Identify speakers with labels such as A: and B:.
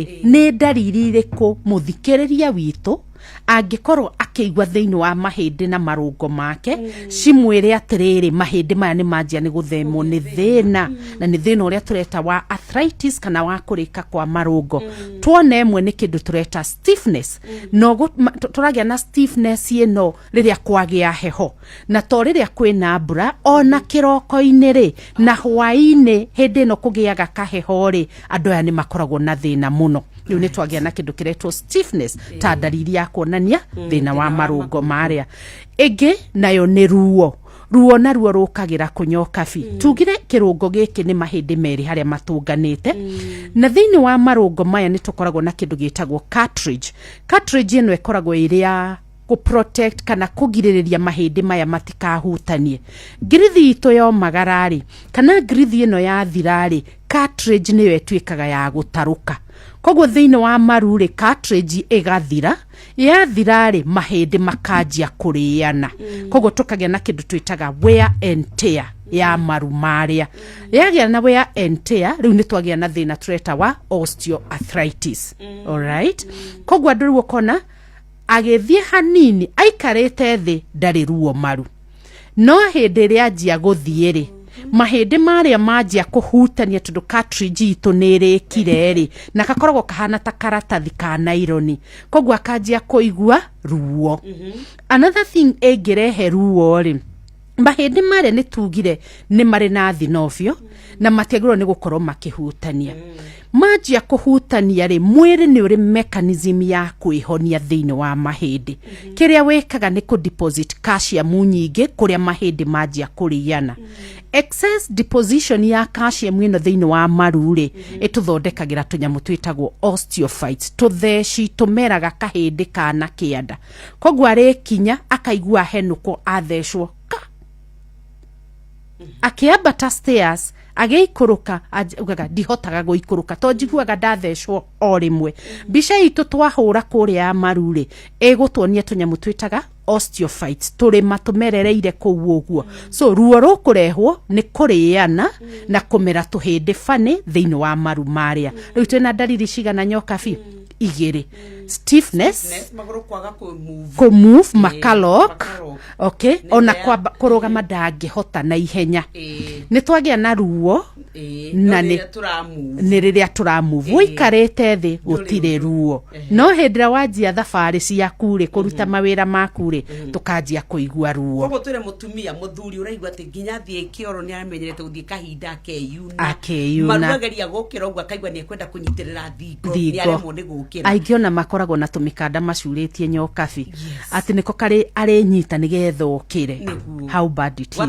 A: Nĩ ndariri irĩkũ mũthikĩrĩria witũ angĩkorwo akĩigua thĩinĩ wa mahĩndĩ na marũngo make cimwĩre atĩrĩrĩ mahĩndĩ maya nĩ manjia nĩ gũthemwo nĩ thĩna na nĩ thĩna ũrĩa tũreta wa arthritis kana wa kũrĩka kwa marũngo. Tuone ĩmwe nĩ kĩndũ tũreta stiffness. No tũragĩa na stiffness ĩno rĩrĩa kwagĩa heho na to rĩrĩa kwĩna mbura ona kĩroko-inĩ rĩ na hwaĩ-inĩ hĩndĩ ĩno kũgĩaga kaheho rĩ andũ aya nĩ makoragwo na thĩna mũno. Rĩu nĩ twagĩa na kĩndũ kĩretwo stiffness ta ndariri ya kuonania thĩna wa marũngo marĩa. Ĩngĩ nayo nĩ ruo naruo rũkagĩra kũnyoka bi. Tugire kĩrũngo gĩkĩ nĩ mahĩndĩ merĩ harĩa matũnganĩte na thĩinĩ wa marũngo maya nĩ tũkoragwo na kĩndũ gĩtagwo cartilage. Cartilage ĩno ĩkoragwo ĩrĩ ya protect kana kũgirĩrĩria mahĩndĩ maya matikahutanie. Ngirithi itũ yomagara rĩ kana ngirithi ĩno yathira rĩ cartilage nĩyo ĩtuĩkaga ya gũtarũka. Koguo thĩinĩ wa maru rĩ cartilage ĩgathira, yathira rĩ mahĩndĩ makanjia kũrĩana. Koguo tũkagĩa na kĩndũ twĩtaga wear and tear ya maru marĩa. Yagĩa na wear and tear rĩu nĩ twagĩa na thĩna tũreta wa osteoarthritis. Alright? Koguo andũ rĩu ũkona agĩthiĩ hanini aikarĩte thĩ ndarĩ ruo maru. No hĩndĩ ĩrĩa anjia gũthiĩ rĩ mahĩndĩ marĩa manjia kũhutania tondũ cartilage itũ nĩ ĩrĩkire rĩ na gakoragwo kahana ta karatathi ka naironi. Koguo akanjia kũigua ruo. Another thing ĩngĩrehe ruo rĩ mahĩndĩ marĩa nĩ tugire nĩ marĩ na thinobio na matiagĩrĩirwo nĩ gũkorwo makĩhutania. Manjia kũhutania rĩ mwĩrĩ nĩ ũrĩ mechanism ya kwĩhonia thĩinĩ wa mahĩndĩ. Kĩrĩa wĩkaga nĩ kũdeposit calcium nyingĩ kũrĩa mahĩndĩ manjia kũrĩana. Excess deposition ya calcium ĩno thĩinĩ wa maru rĩ ĩtũthondekagĩra tũnyamũ twĩtagwo osteophytes, tũtheci tũmeraga kahĩndĩ kana kĩanda. Koguo arĩkinya akaigua henũko athecwo akĩambata stairs agĩikũrũka ugaga ndihotaga gũikũrũka to njiguaga ndathecwo o rĩmwe. Mbica itũ twahũra kũrĩa ya maru rĩ ĩgũtuonia tũnyamũ twĩtaga osteophytes tũrĩma tũmerereire kũu ũguo. So ruo rũkũrehwo nĩ kũrĩana na kũmera tũhĩndĩ bani thĩinĩ wa maru marĩa. Rĩu twĩna ndariri cigana nyoka bi? Igĩrĩ. Stiffness, kũmove makalock, okay, ona kũrũgama ndangĩhota na ihenya. Nĩ twagĩa na ruo na nĩ rĩrĩa tũramove ũikarĩte thĩ gũtirĩ ruo. No hĩndĩ ĩrĩa wanjia thabarĩ ciaku rĩ kũruta mawĩra maku rĩ tũkanjia kũigua ruo.
B: Koguo twĩre mũtumia mũthuri ũraigua atĩ nginya thiĩ kĩoro nĩ amenyerete gũthiĩ kahinda akeyuna. Maruageria gũkĩra ũguo akaigua nĩ ekwenda kũnyitĩrĩra thingo nĩ aremwo nĩ gũkĩra.
A: Aingĩ ona makoragwo na tũmĩkanda macurĩtie nyoka bi atĩ nĩko karĩ arĩ nyita nĩgetha ũkĩre. How bad it is.